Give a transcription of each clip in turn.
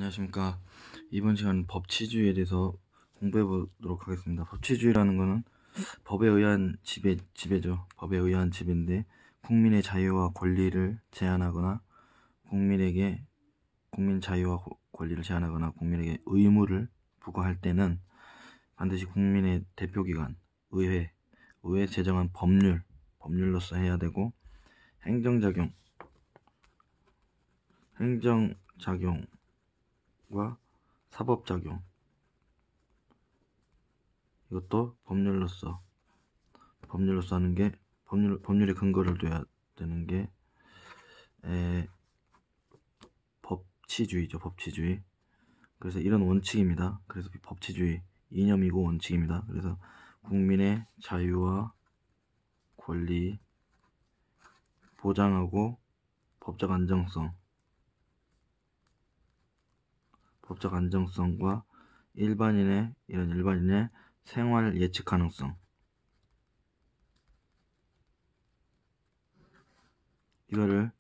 안녕하십니까. 이번 시간은 법치주의에 대해서 공부해 보도록 하겠습니다. 법치주의라는 것은 법에 의한 지배죠. 법에 의한 지배인데, 국민의 자유와 권리를 제한하거나 국민 자유와 권리를 제한하거나 국민에게 의무를 부과할 때는 반드시 국민의 대표기관 의회 제정한 법률로서 해야 되고, 행정작용과 사법작용, 이것도 법률로서 하는 게, 법률의 근거를 둬야 되는 게 법치주의죠. 법치주의. 그래서 이런 원칙입니다. 그래서 법치주의 이념이고 원칙입니다. 그래서 국민의 자유와 권리 보장하고 법적 안정성과 일반인의 생활 예측 가능성, 이거를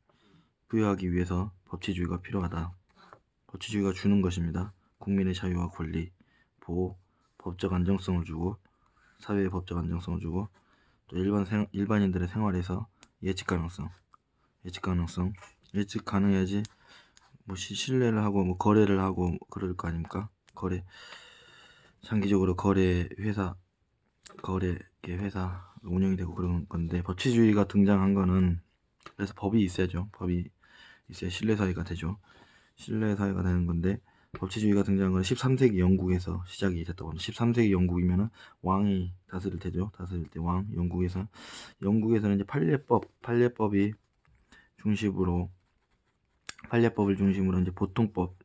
부여하기 위해서 법치주의가 필요하다. 법치주의가 주는 것입니다. 국민의 자유와 권리 보호, 법적 안정성을 주고, 사회의 법적 안정성을 주고, 또 일반인들의 생활에서 예측 가능해야지 뭐 신뢰를 하고 뭐 거래를 하고 그럴 거 아닙니까? 장기적으로 회사 운영이 되고 그런 건데, 법치주의가 등장한 거는, 그래서 법이 있어야죠. 법이 있어야 신뢰사회가 되죠. 신뢰사회가 되는 건데, 법치주의가 등장한 건 13세기 영국에서 시작이 됐다고 합니다. 13세기 영국이면은 왕이 다스릴 때죠. 다스릴 때 영국에서는 이제 판례법을 중심으로 이제 보통법,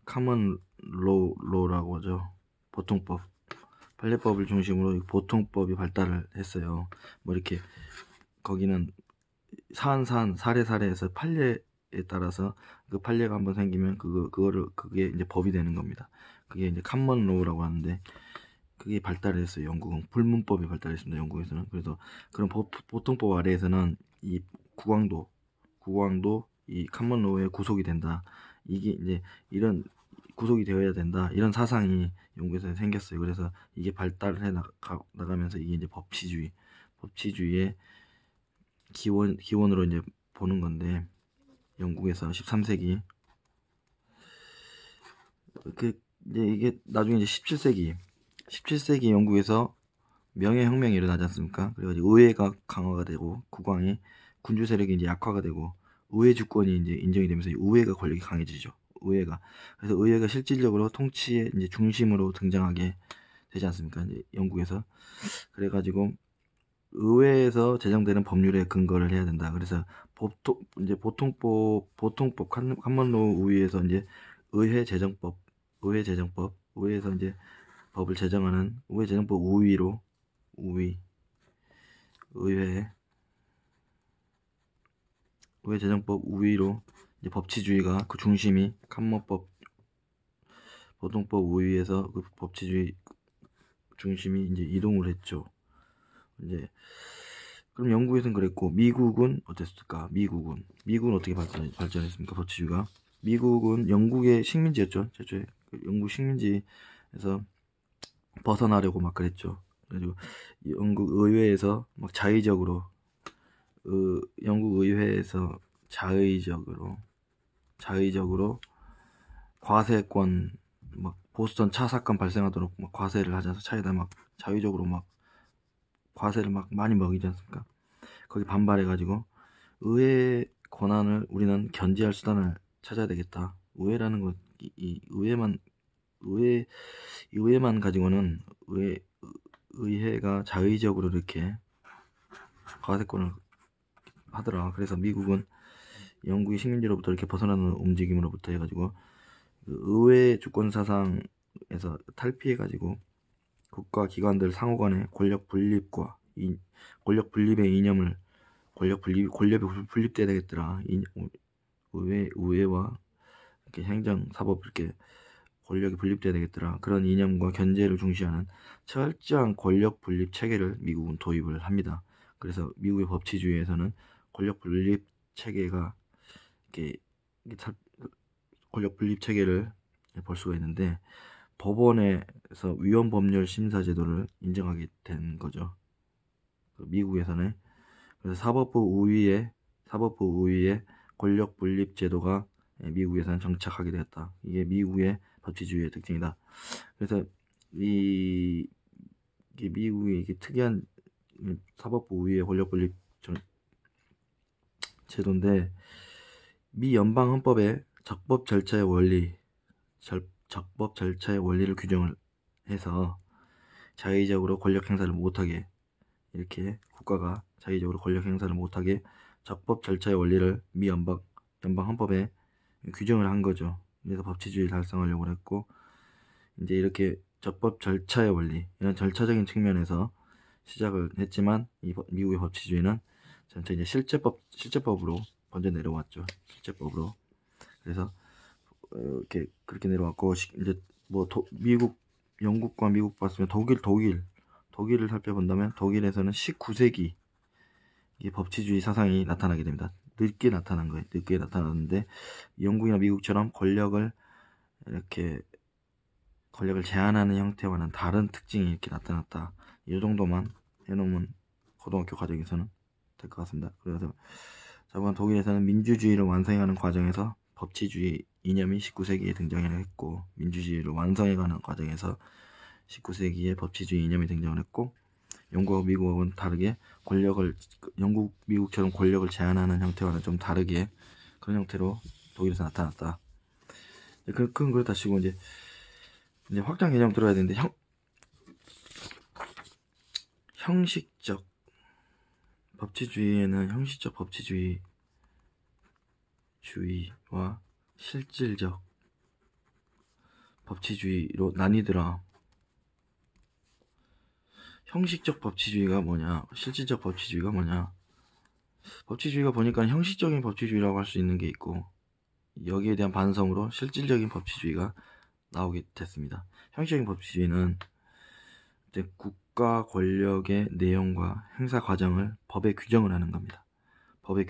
카먼 로라고 하죠. 보통법, 판례법을 중심으로 보통법이 발달을 했어요. 뭐 이렇게 거기는 사례에서 판례에 따라서 그 판례가 한번 생기면 그게 이제 법이 되는 겁니다. 그게 이제 카먼 로우라고 하는데, 그게 발달했어요. 영국은 불문법이 발달했습니다. 영국에서는. 그래서 그런 보통법 아래에서는 이 국왕도 이 카먼 로우에 구속이 된다. 이게 이제 이런 구속이 되어야 된다. 이런 사상이 영국에서 생겼어요. 그래서 이게 발달을 해 나가면서 이게 이제 법치주의의 기원으로 이제 보는 건데, 영국에서 13세기 이제 이게 나중에 이제 17세기 영국에서 명예혁명이 일어나지 않습니까? 그래가지고 의회가 강화가 되고, 군주 세력이 이제 약화가 되고, 의회 주권이 이제 인정이 되면서 의회가 권력이 강해지죠. 그래서 의회가 실질적으로 통치의 이제 중심으로 등장하게 되지 않습니까? 이제 영국에서. 그래가지고 의회에서 제정되는 법률에 근거를 해야 된다. 그래서 보통법 카먼로우 우위에서 이제 의회에서 이제 법을 제정하는 의회제정법 의회제정법 우위로 이제 법치주의가 그 중심이 보통법 우위에서 그 법치주의 중심이 이제 이동을 했죠. 이제 그럼 영국에서는 그랬고, 미국은 어땠을까? 미국은 어떻게 발전했습니까? 법치주의가. 미국은 영국의 식민지였죠. 최초에 영국 식민지에서 벗어나려고 막 그랬죠. 그래가지고 영국 의회에서 막 영국 의회에서 자의적으로 과세권, 막 보스턴 차 사건 발생하도록 막 과세를 하지 않습니까? 차에다 막 자의적으로 막 과세를 막 많이 먹이지 않습니까? 거기 반발해가지고 의회 권한을 우리는 견제할 수단을 찾아야 되겠다. 의회라는 것, 이 의회만 가지고는 의회가 자의적으로 이렇게 과세권을 하더라. 그래서 미국은 영국의 식민지로부터 이렇게 벗어나는 움직임으로부터 해가지고 그 의회 주권 사상에서 탈피해가지고 국가 기관들 상호간의 권력 분립의 이념을, 권력이 분립돼야 되겠더라. 의회와 이렇게 행정 사법 이렇게 권력이 분립돼야 되겠더라. 그런 이념과 견제를 중시하는 철저한 권력 분립 체계를 미국은 도입을 합니다. 그래서 미국의 법치주의에서는 권력 분립 체계가 이렇게 권력 분립 체계를 볼 수가 있는데, 법원에서 위헌 법률 심사 제도를 인정하게 된 거죠. 미국에서는. 그래서 사법부 우위에 권력 분립 제도가 미국에서는 정착하게 되었다. 이게 미국의 법치주의의 특징이다. 그래서 이게 미국의 이게 특이한 사법부 우위의 권력 분립 제도인데, 미 연방 헌법에 적법 절차의 원리를 규정을 해서 자의적으로 권력 행사를 못하게, 이렇게 국가가 자의적으로 권력 행사를 못하게 적법 절차의 원리를 미 연방 헌법에 규정을 한 거죠. 그래서 법치주의를 달성하려고 했고, 이제 이렇게 적법 절차의 원리, 이런 절차적인 측면에서 시작을 했지만, 이 미국의 법치주의는 전체 이제 실제법으로 먼저 내려왔죠. 실제법으로. 그래서 이렇게 그렇게 내려왔고, 이제 뭐 영국과 미국 봤으면 독일을 살펴본다면, 독일에서는 19세기 이 법치주의 사상이 나타나게 됩니다. 늦게 나타난 거예요. 늦게 나타났는데, 영국이나 미국처럼 권력을 제한하는 형태와는 다른 특징이 이렇게 나타났다. 이 정도만 해놓으면 고등학교 과정에서는 될 것 같습니다. 그래서 자본 독일에서는 민주주의를 완성해가는 과정에서 법치주의 이념이 19세기에 등장을 했고, 민주주의를 완성해가는 과정에서 19세기에 법치주의 이념이 등장을 했고, 영국하고 미국하고는 다르게 미국처럼 권력을 제한하는 형태와는 좀 다르게 그런 형태로 독일에서 나타났다. 그건 그렇다 치고, 이제 확장 개념 들어야 되는데, 형식적 법치주의에는 형식적 법치주의와 실질적 법치주의로 나뉘더라. 형식적 법치주의가 뭐냐, 실질적 법치주의가 뭐냐. 법치주의가 보니까 형식적인 법치주의라고 할 수 있는 게 있고, 여기에 대한 반성으로 실질적인 법치주의가 나오게 됐습니다. 형식적인 법치주의는 이제 국가 권력의 내용과 행사 과정을 법에 규정을 하는 겁니다. 법에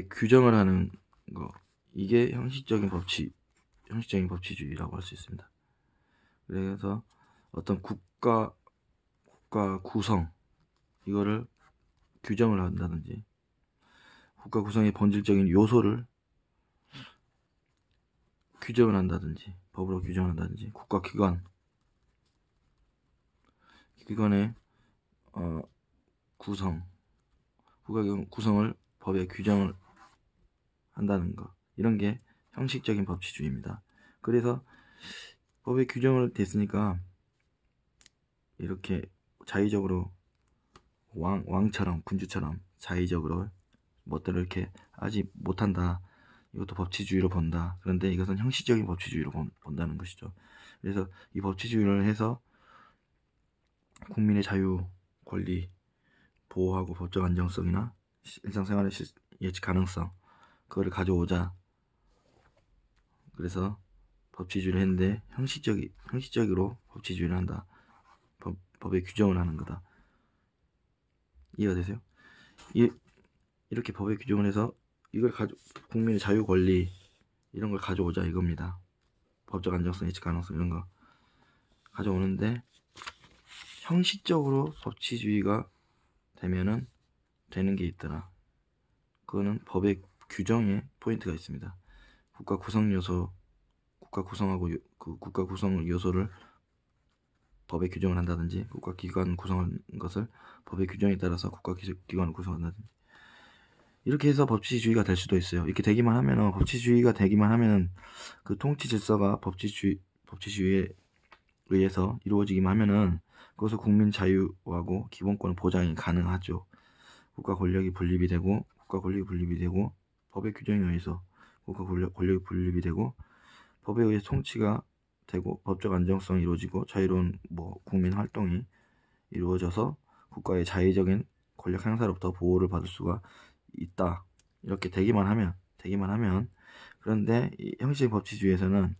규정을 하는 거, 이게 형식적인 법치주의라고 할 수 있습니다. 그래서 어떤 국가 구성, 이거를 규정을 한다든지, 국가 구성의 본질적인 요소를 규정을 한다든지, 법으로 규정한다든지, 국가기관의 국가기관 구성을 법에 규정을 한다는 거, 이런 게 형식적인 법치주의입니다. 그래서 법에 규정을 됐으니까 이렇게 자의적으로 왕처럼, 군주처럼 자의적으로 멋대로 이렇게 하지 못한다. 이것도 법치주의로 본다. 그런데 이것은 형식적인 법치주의로 본다는 것이죠. 그래서 이 법치주의를 해서 국민의 자유, 권리 보호하고 법적 안정성이나 일상생활의 예측 가능성, 그거를 가져오자. 그래서 법치주의를 했는데, 형식적으로 법치주의를 한다. 법에 규정을 하는 거다. 이해가 되세요? 이렇게 법에 규정을 해서 이걸 국민의 자유, 권리 이런 걸 가져오자 이겁니다. 법적 안정성, 예측 가능성 이런 거 가져오는데, 형식적으로 법치주의가 되면은 되는 게 있더라. 그거는 법의 규정에 포인트가 있습니다. 국가 구성 요소를 법에 규정을 한다든지, 국가기관 구성한 것을 법의 규정에 따라서 국가기관을 구성한다든지, 이렇게 해서 법치주의가 될 수도 있어요. 이렇게 되기만 하면은, 법치주의가 되기만 하면은, 그 통치 질서가 법치주의에 의해서 이루어지기만 하면은, 그것을 국민 자유하고 기본권 보장이 가능하죠. 국가 권력이 분립이 되고, 법의 규정에 의해서 국가 권력이 분립이 되고, 법에 의해 통치가 되고, 법적 안정성이 이루어지고, 자유로운 국민 활동이 이루어져서 국가의 자의적인 권력 행사로부터 보호를 받을 수가 있다. 이렇게 되기만 하면. 그런데 이 형식적인 법치주의에서는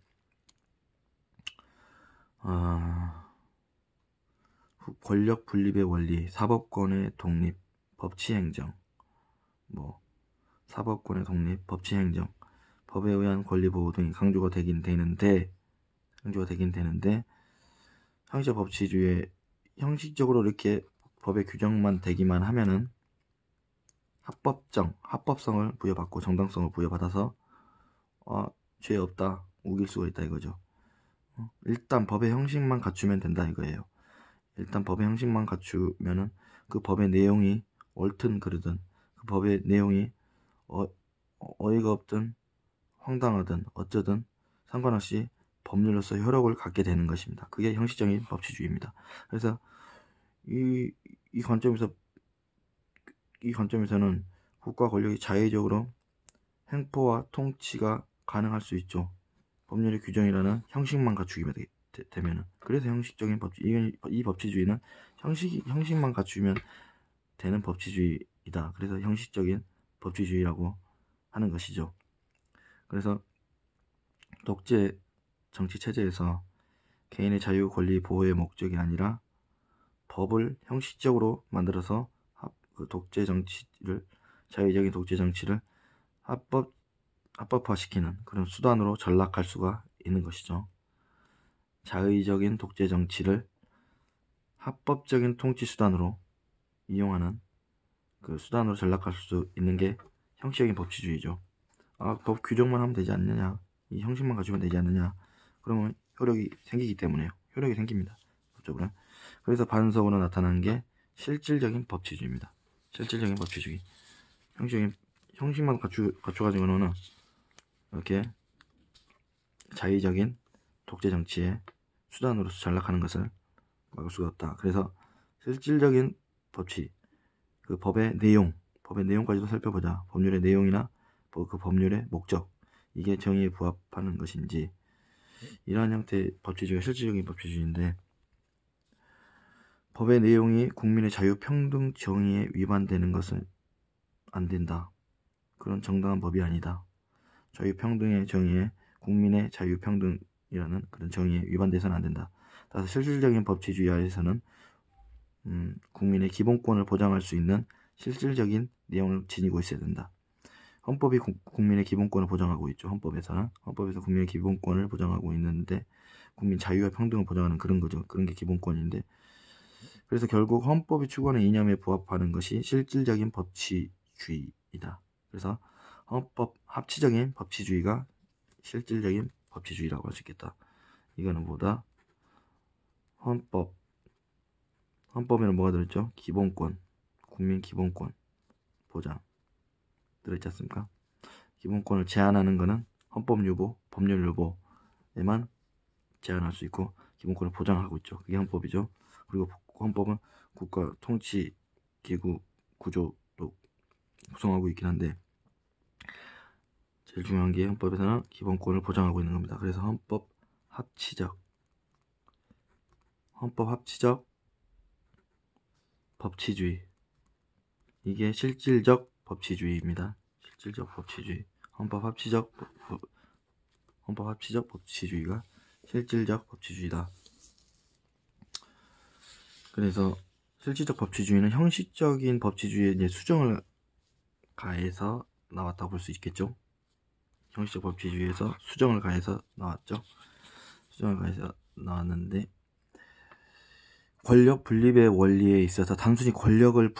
권력 분립의 원리, 사법권의 독립, 법치행정, 사법권의 독립, 법치행정, 법에 의한 권리 보호 등이 강조가 되긴 되는데 형식적 법치주의에 형식적으로 이렇게 법의 규정만 되기만 하면은 합법성을 부여받고 정당성을 부여받아서 죄 없다 우길 수가 있다 이거죠. 일단 법의 형식만 갖추면 된다 이거예요. 일단 법의 형식만 갖추면은 그 법의 내용이 옳든 그르든 그 법의 내용이 어이가 없든 황당하든 어쩌든 상관없이 법률로서 효력을 갖게 되는 것입니다. 그게 형식적인 법치주의입니다. 그래서 이 관점에서는 국가 권력이 자의적으로 행포와 통치가 가능할 수 있죠. 법률의 규정이라는 형식만 갖추기만 되면은. 그래서 형식적인 이 법치주의는 형식만 갖추면 되는 법치주의이다. 그래서 형식적인 법치주의라고 하는 것이죠. 그래서 독재 정치 체제에서 개인의 자유 권리 보호의 목적이 아니라 법을 형식적으로 만들어서 독재 정치를 자유적인 독재 정치를 합법화시키는 그런 수단으로 전락할 수가 있는 것이죠. 자의적인 독재 정치를 합법적인 통치 수단으로 이용하는 그 수단으로 전락할 수 있는 게 형식적인 법치주의죠. 법 규정만 하면 되지 않느냐, 이 형식만 가지면 되지 않느냐, 그러면 효력이 생기기 때문에요. 효력이 생깁니다. 법적으로. 그래서 반성으로 나타나는 게 실질적인 법치주의입니다. 실질적인 법치주의. 형식만 갖춰가지고는 이렇게 자의적인 독재 정치의 수단으로서 전락하는 것을 막을 수가 없다. 그래서 실질적인 법치, 그 법의 내용까지도 살펴보자. 법률의 내용이나 그 법률의 목적, 이게 정의에 부합하는 것인지, 이러한 형태의 법치주의가 실질적인 법치주의인데, 법의 내용이 국민의 자유평등 정의에 위반되는 것은 안 된다. 그런 정당한 법이 아니다. 자유평등의 정의에 국민의 자유평등이라는 그런 정의에 위반돼서는 안 된다. 따라서 실질적인 법치주의 하에서는 국민의 기본권을 보장할 수 있는 실질적인 내용을 지니고 있어야 된다. 헌법이 국민의 기본권을 보장하고 있죠. 헌법에서 국민의 기본권을 보장하고 있는데 국민 자유와 평등을 보장하는 그런 거죠. 그런 게 기본권인데, 그래서 결국 헌법이 추구하는 이념에 부합하는 것이 실질적인 법치주의이다. 그래서 합치적인 법치주의가 실질적인 법치주의라고 할 수 있겠다. 이거는 뭐다? 헌법에는 뭐가 들어있죠? 기본권, 국민 기본권 보장 들어있지 않습니까? 기본권을 제한하는 것은 헌법 유보, 법률 유보에만 제한할 수 있고 기본권을 보장하고 있죠. 그게 헌법이죠. 그리고 헌법은 국가 통치 기구 구조로 구성하고 있긴 한데 제일 중요한 게 헌법에서는 기본권을 보장하고 있는 겁니다. 그래서 헌법 합치적 법치주의, 이게 실질적 법치주의입니다. 실질적 법치주의, 헌법 합치적 법치주의가 실질적 법치주의다. 그래서 실질적 법치주의는 형식적인 법치주의에 이제 수정을 가해서 나왔다고 볼 수 있겠죠. 형식적 법치주의에서 수정을 가해서 나왔죠. 수정을 가해서 나왔는데, 권력 분립의 원리에 있어서 단순히 권력을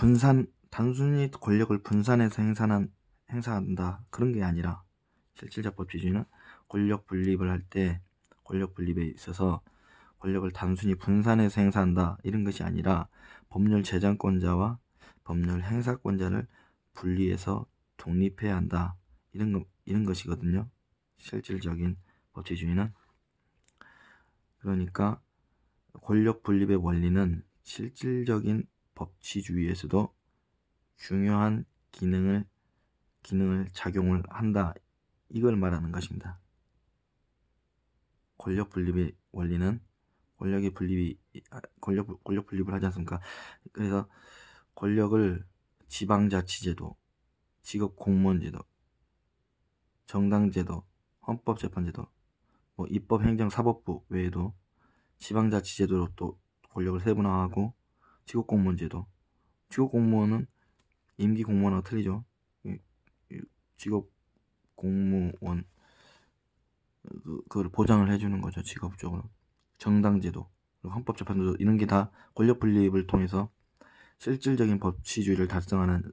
분산해서 행사한다 그런 게 아니라, 실질적 법치주의는 권력 분립에 있어서 권력을 단순히 분산해서 행사한다 이런 것이 아니라 법률 제정권자와 법률 행사권자를 분리해서 독립해야 한다 이런 것이거든요. 실질적인 법치주의는. 그러니까 권력 분립의 원리는 실질적인 법치주의에서도 중요한 기능을 작용을 한다, 이걸 말하는 것입니다. 권력 분립의 원리는 권력 분립을 하지 않습니까? 그래서 권력을 지방자치제도, 직업공무원제도, 정당제도, 헌법재판제도, 입법행정사법부 외에도 지방자치제도로 또 권력을 세분화하고, 직업공무원제도, 직업공무원은 임기공무원하고 틀리죠. 직업 공무원 그걸 보장을 해주는 거죠. 직업적으로. 정당제도, 헌법재판소 이런 게 다 권력 분립을 통해서 실질적인 법치주의를 달성하는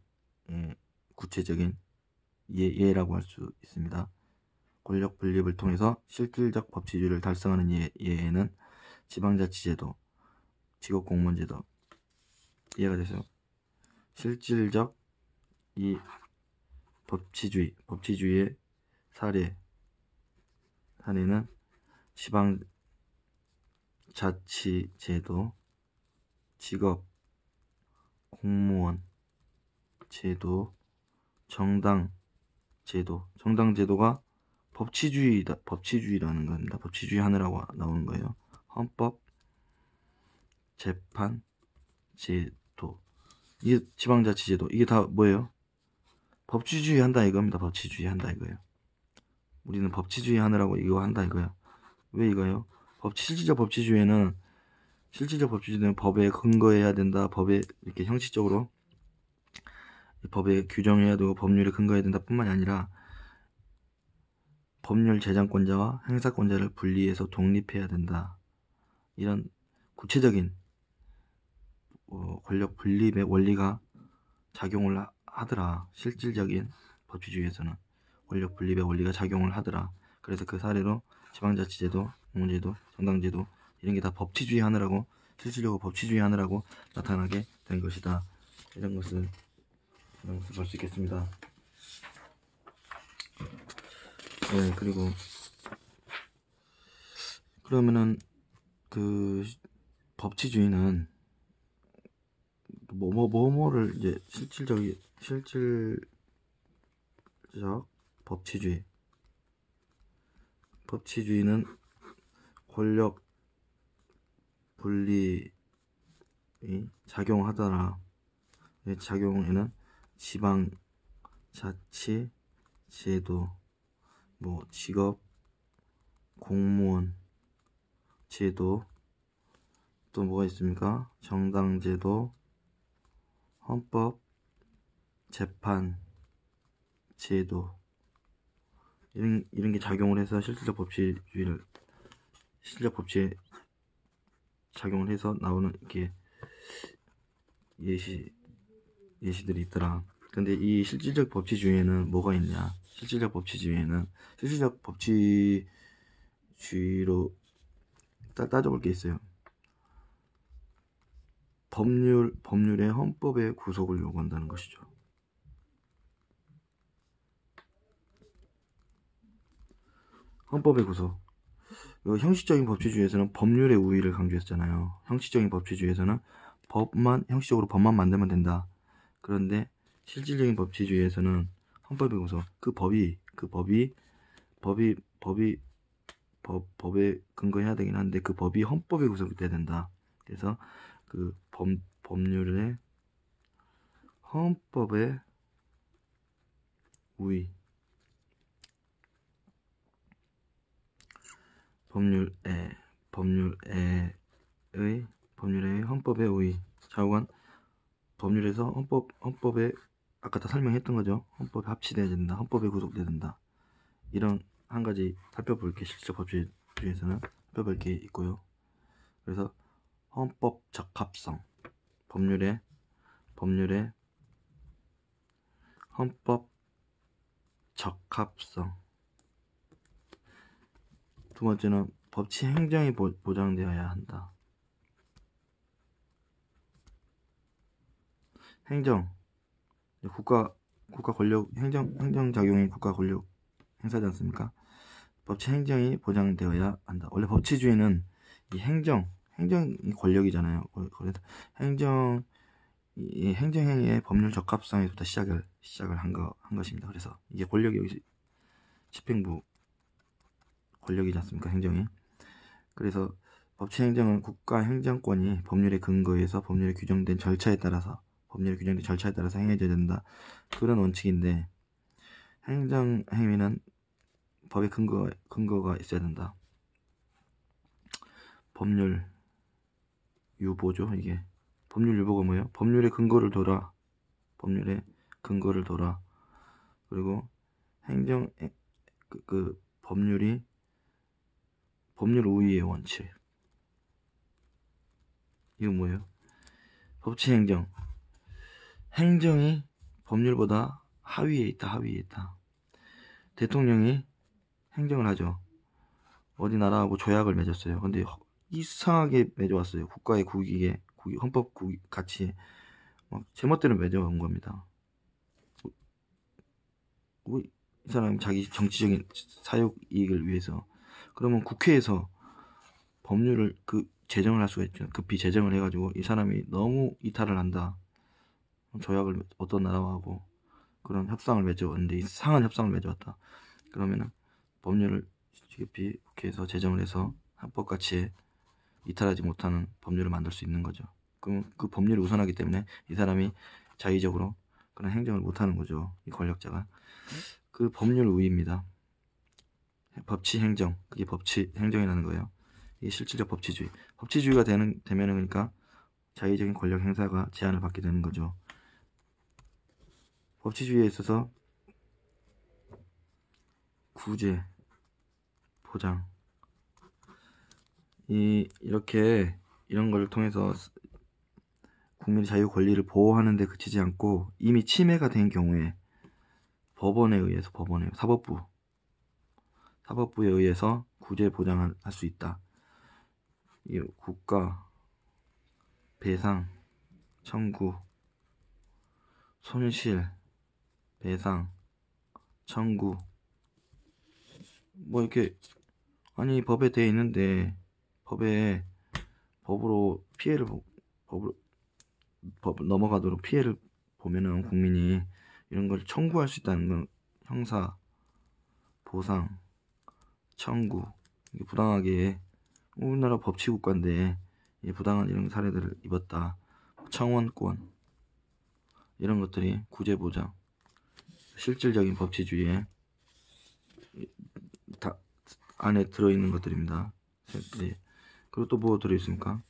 구체적인 예라고 할 수 있습니다. 권력 분립을 통해서 실질적 법치주의를 달성하는 예에는 지방자치제도, 직업공무원제도 이해가 되세요? 실질적 이 법치주의의 사례는 지방자치제도, 직업공무원 제도, 정당제도가 법치주의라는 겁니다. 법치주의 하느라고 나오는 거예요. 헌법, 재판, 제도, 이게 지방자치제도, 이게 다 뭐예요? 법치주의 한다 이겁니다. 법치주의 한다 이거예요. 우리는 법치주의 하느라고 이거 한다 이거예요. 왜 이거예요? 실질적 법치주의는 법에 근거해야 된다. 법에 이렇게 형식적으로 법에 규정해야 되고 법률에 근거해야 된다 뿐만이 아니라 법률 제정권자와 행사권자를 분리해서 독립해야 된다. 이런 구체적인 권력 분립의 원리가 작용을 하더라. 실질적인 법치주의에서는 권력 분립의 원리가 작용을 하더라. 그래서 그 사례로 지방자치제도, 공무원제도, 정당제도 이런 게 다 법치주의 하느라고 실질적으로 법치주의 하느라고 나타나게 된 것이다. 이런 것을 볼 수 있겠습니다. 네, 그리고 그러면은 그 법치주의는 뭐를 이제 실질적 법치주의는 권력 분립이 작용하더라. 작용에는 지방자치 제도, 직업 공무원 제도, 또 뭐가 있습니까? 정당제도, 헌법 재판 제도 이런 게 작용을 해서 실질적 법치에 작용을 해서 나오는 이렇게 예시들이 있더라. 근데 이 실질적 법치주의에는 뭐가 있냐? 실질적 법치주의로 따져볼 게 있어요. 법률의 헌법의 구속을 요구한다는 것이죠. 헌법의 구속. 형식적인 법치주의에서는 법률의 우위를 강조했잖아요. 형식적인 법치주의에서는 형식적으로 법만 만들면 된다. 그런데 실질적인 법치주의에서는 헌법의 구속, 법에 근거해야 되긴 한데 그 법이 헌법에 구속이 돼야 된다. 그래서 그 법률의 헌법의 우위, 법률의 헌법의 우위, 좌우간 법률에서 헌법에 아까 다 설명했던 거죠. 헌법에 합치돼야 된다. 헌법에 구속돼야 된다. 이런 한 가지 살펴볼 게 실질적 법치주의에서는 살펴볼 게 있고요. 그래서 헌법 적합성, 법률의 헌법 적합성. 두 번째는 법치 행정이 보장되어야 한다. 행정, 국가 권력, 행정 작용이 국가 권력 행사지 않습니까? 법치 행정이 보장되어야 한다. 원래 법치주의는 이 행정이 권력이잖아요. 그래서 행정행위의 법률 적합성에서부터 시작을 한 것입니다. 그래서 이게 권력이 여기 집행부 권력이지 않습니까? 행정이. 그래서 법치 행정은 국가 행정권이 법률에 근거해서 법률에 규정된 절차에 따라서 행해져야 된다. 그런 원칙인데 행정 행위는 법의 근거가 있어야 된다. 법률 유보죠. 이게 법률 유보가 뭐예요? 법률의 근거를 둬라. 그리고 행정 법률 우위의 원칙. 이건 뭐예요? 법치 행정. 행정이 법률보다 하위에 있다. 대통령이 행정을 하죠. 어디 나라하고 조약을 맺었어요. 근데 이상하게 맺어왔어요. 국가의 헌법 가치에 막 제멋대로 맺어온 겁니다. 이 사람 자기 정치적인 사욕 이익을 위해서. 그러면 국회에서 법률을 제정을 할 수가 있죠. 급히 제정을 해가지고 이 사람이 너무 이탈을 한다. 조약을 어떤 나라와 하고 그런 협상을 맺어왔는데 이상한 협상을 맺어왔다. 그러면은 법률을 급히 국회에서 제정을 해서 헌법 가치에 이탈하지 못하는 법률을 만들 수 있는 거죠. 그럼 그 법률이 우선하기 때문에 이 사람이 자의적으로 그런 행정을 못하는 거죠. 이 권력자가. 그 법률 우위입니다. 법치 행정, 그게 법치 행정이라는 거예요. 이게 실질적 법치주의. 법치주의가 되면은 그러니까 자의적인 권력 행사가 제한을 받게 되는 거죠. 법치주의에 있어서 구제, 보장, 이런 걸 통해서 국민의 자유 권리를 보호하는 데 그치지 않고 이미 침해가 된 경우에 법원에 의해서 사법부에 의해서 구제 보장을 할 수 있다. 이 국가 배상 청구 손실 배상 청구 뭐 이렇게 아니 법에 되어 있는데 법으로 피해를 법 넘어가도록 피해를 보면은 국민이 이런 걸 청구할 수 있다는 건 형사 보상 청구. 이게 부당하게 우리나라 법치국가인데 부당한 이런 사례들을 입었다. 청원권 이런 것들이 구제 보장 실질적인 법치주의에 다 안에 들어있는 것들입니다. 네. 그리고 또 뭐 들어있습니까?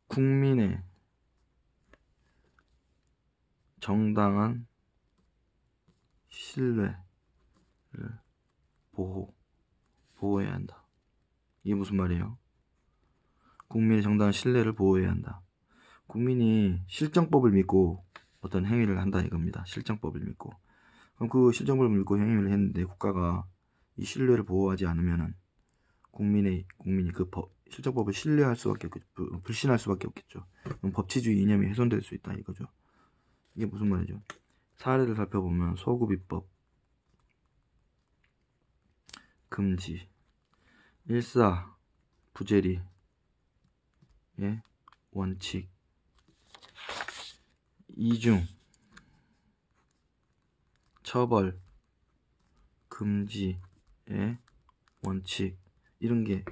국민의 정당한 신뢰를 보호해야 한다. 이게 무슨 말이에요? 국민의 정당한 신뢰를 보호해야 한다. 국민이 실정법을 믿고 어떤 행위를 한다 이겁니다. 실정법을 믿고. 그럼 그 실정법을 믿고 행위를 했는데 국가가 이 신뢰를 보호하지 않으면은 국민이 그 실정법을 신뢰할 수밖에 없겠죠. 불신할 수밖에 없겠죠. 그럼 법치주의 이념이 훼손될 수 있다 이거죠. 이게 무슨 말이죠? 사례를 살펴보면 소구비법 금지 일사 부재리의 원칙 이중 처벌 금지의 원칙 이런 게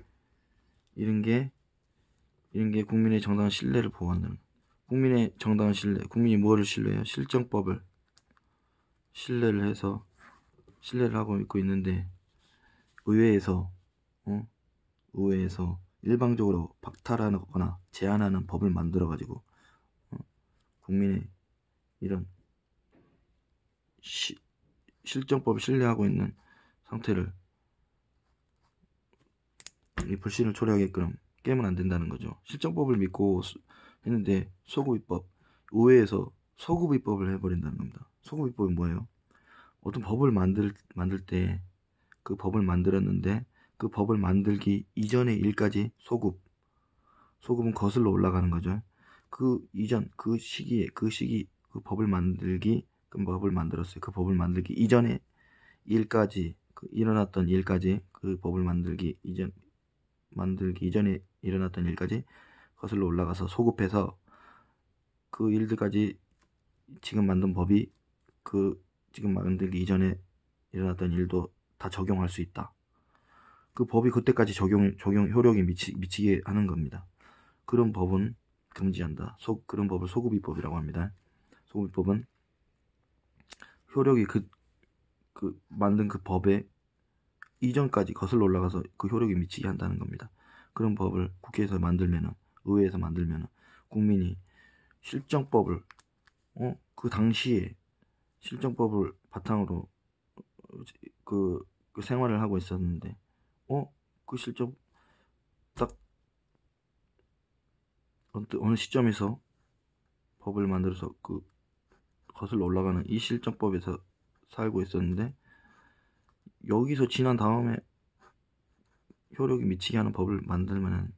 국민의 정당한 신뢰를 보호한다는 국민의 정당한 신뢰. 국민이 뭐를 신뢰해요? 실정법을 신뢰를 하고 있고 있는데 의회에서 일방적으로 박탈하거나 제한하는 법을 만들어 가지고 국민의 이런 실정법을 신뢰하고 있는 상태를 이 불신을 초래하게끔 깨면 안 된다는 거죠. 실정법을 믿고 했는데 소구입법 의회에서 소구입법을 해버린다는 겁니다. 소구입법이 뭐예요? 어떤 법을 만들 때 그 법을 만들었는데 그 법을 만들기 이전의 일까지 소급은 거슬러 올라가는 거죠. 그 이전 그 법을 만들었어요. 그 법을 만들기 이전의 일까지 일어났던 일까지 그 법을 만들기 이전에 일어났던 일까지 거슬러 올라가서 소급해서 그 일들까지 지금 만든 법이 지금 만들기 이전에 일어났던 일도 다 적용할 수 있다. 그 법이 그때까지 적용 효력이 미치게 하는 겁니다. 그런 법은 금지한다. 그런 법을 소급입법이라고 합니다. 소급입법은 효력이 만든 그 법의 이전까지 거슬러 올라가서 그 효력이 미치게 한다는 겁니다. 그런 법을 국회에서 의회에서 만들면은 국민이 실정법을 그 당시에 실정법을 바탕으로 그 생활을 하고 있었는데 그 실정 딱 어느 시점에서 법을 만들어서 그 거슬러 올라가는 이 실정법에서 살고 있었는데, 여기서 지난 다음에 효력이 미치게 하는 법을 만들면은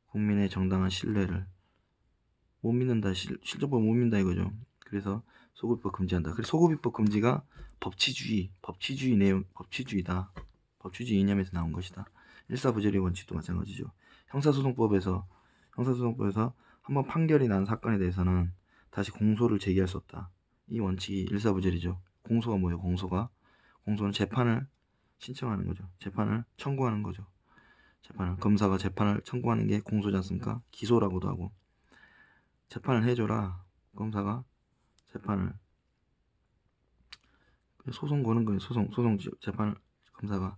국민의 정당한 신뢰를 못 믿는다, 실정법 못 믿는다 이거죠. 그래서 소급입법 금지한다. 그래서 소급입법 금지가 법치주의 내용, 법치주의다. 법치주의 이념에서 나온 것이다. 일사부재리 원칙도 마찬가지죠. 형사소송법에서 한번 판결이 난 사건에 대해서는 다시 공소를 제기할 수 없다. 이 원칙이 일사부재리죠. 공소가 뭐예요? 공소는 재판을 신청하는 거죠. 재판을 청구하는 거죠. 검사가 재판을 청구하는 게 공소지 않습니까? 기소라고도 하고. 재판을 해줘라. 검사가 재판을 소송 거는 거예요. 소송 재판을 검사가.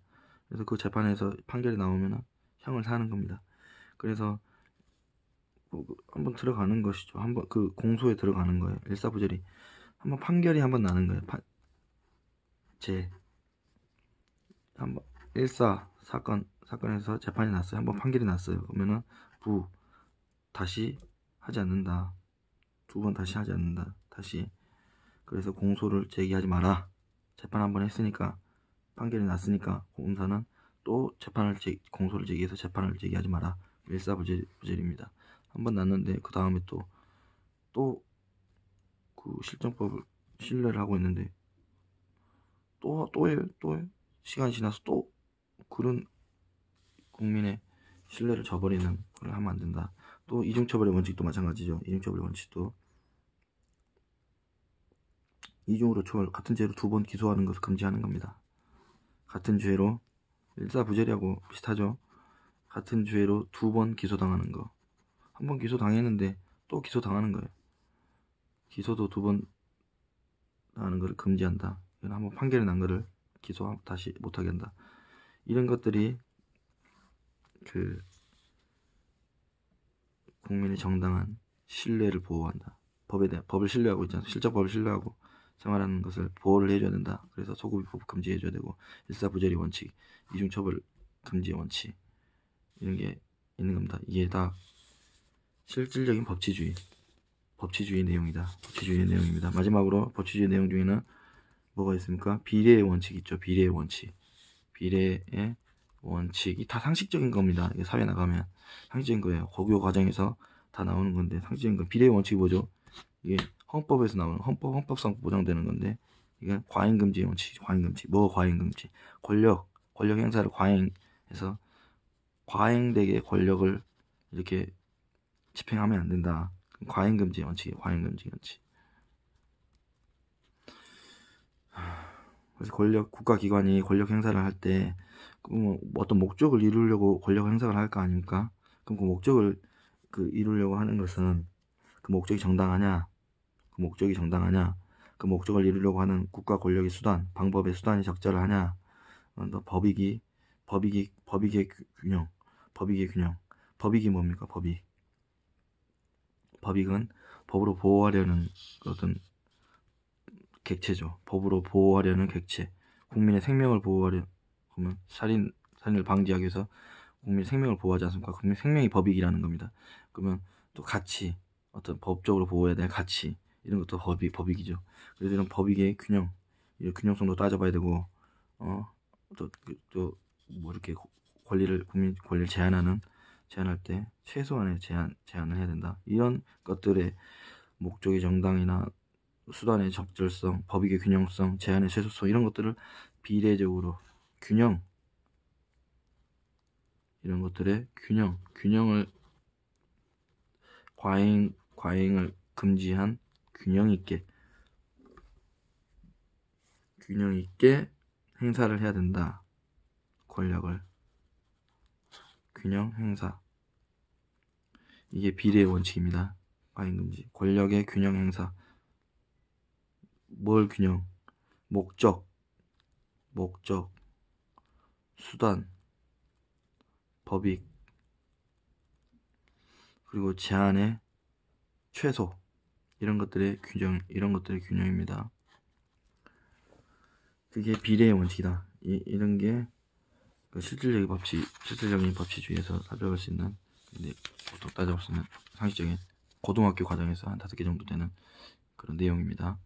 그래서 그 재판에서 판결이 나오면 형을 사는 겁니다. 그래서 한번 들어가는 것이죠. 한번 그 공소에 들어가는 거예요. 일사부재리. 한번 판결이 한번 나는 거예요. 한번 사건에서 재판이 났어요. 한번 판결이 났어요. 그러면은 다시 하지 않는다. 2번 다시 하지 않는다. 다시. 그래서 공소를 제기하지 마라. 재판 한번 했으니까, 판결이 났으니까 검사는 또 공소를 제기해서 재판을 제기하지 마라. 일사부재리입니다. 한번 났는데 그 다음에 또 그 실정법을 신뢰를 하고 있는데 또해요. 시간이 지나서 또 그런 국민의 신뢰를 저버리는 걸 하면 안 된다. 또 이중처벌의 원칙도 마찬가지죠. 이중처벌의 원칙도 이중으로 같은 죄로 2번 기소하는 것을 금지하는 겁니다. 같은 죄로 일사부재리하고 비슷하죠. 같은 죄로 2번 기소당하는 거. 한 번 기소당했는데 또 기소당하는 거예요. 기소도 2번 하는 것을 금지한다. 이건 한번 판결이 난 거를 기소 다시 못하게 한다. 이런 것들이 그 국민의 정당한 신뢰를 보호한다. 법을 신뢰하고 있잖아요. 실정법을 신뢰하고 생활하는 것을 보호를 해줘야 된다. 그래서 소급입법 금지해줘야 되고, 일사부재리 원칙, 이중처벌 금지 원칙, 이런 게 있는 겁니다. 이게 다 실질적인 법치주의 내용이다. 법치주의 내용입니다. 마지막으로 법치주의 내용 중에는 뭐가 있습니까? 비례의 원칙 있죠. 비례의 원칙이 다 상식적인 겁니다. 이게 사회 나가면 상식적인 거예요. 고교 과정에서 다 나오는 건데, 상식적인 거. 비례의 원칙이 뭐죠? 이게 헌법에서 나오는 헌법상 보장되는 건데, 이게 과잉금지의 원칙. 과잉금지. 과잉금지? 권력 행사를 과잉해서 과잉되게 권력을 이렇게 집행하면 안 된다. 과잉금지의 원칙이에요. 과잉금지 원칙. 그래서 국가기관이 권력 행사를 할 때 어떤 목적을 이루려고 권력 행사를 할 거 아닙니까? 그럼 그 목적을 이루려고 하는 것은 그 목적이 정당하냐? 그 목적을 이루려고 하는 국가 권력의 방법의 수단이 적절하냐? 법익의 균형. 법익이 뭡니까? 법익은 법으로 보호하려는 어떤 객체죠. 법으로 보호하려는 객체. 국민의 생명을 보호하려, 그러면 살인을 방지하기 위해서 국민의 생명을 보호하지 않습니까? 국민의 생명이 법익이라는 겁니다. 그러면 또 가치, 어떤 법적으로 보호해야 될 가치, 이런 것도 법익이죠. 그래서 이런 법익의 이 균형성도 따져봐야 되고, 이렇게 국민 권리를 제한할 때 최소한의 제한을 해야 된다. 이런 것들의 목적의 정당이나 수단의 적절성, 법익의 균형성, 제한의 최소성, 이런 것들을 비례적으로 이런 것들의 균형을 과잉을 금지한 균형 있게 행사를 해야 된다. 권력을 균형 행사. 이게 비례의 원칙입니다. 과잉금지. 권력의 균형 행사. 뭘 균형? 목적, 수단, 법익, 그리고 제한의 최소, 이런 것들의 균형입니다. 그게 비례의 원칙이다. 이런 게 그 실질적인 법치주의에서 살펴볼 수 있는, 근데 보통 따져볼 수 있는 상식적인 고등학교 과정에서 한 5개 정도 되는 그런 내용입니다.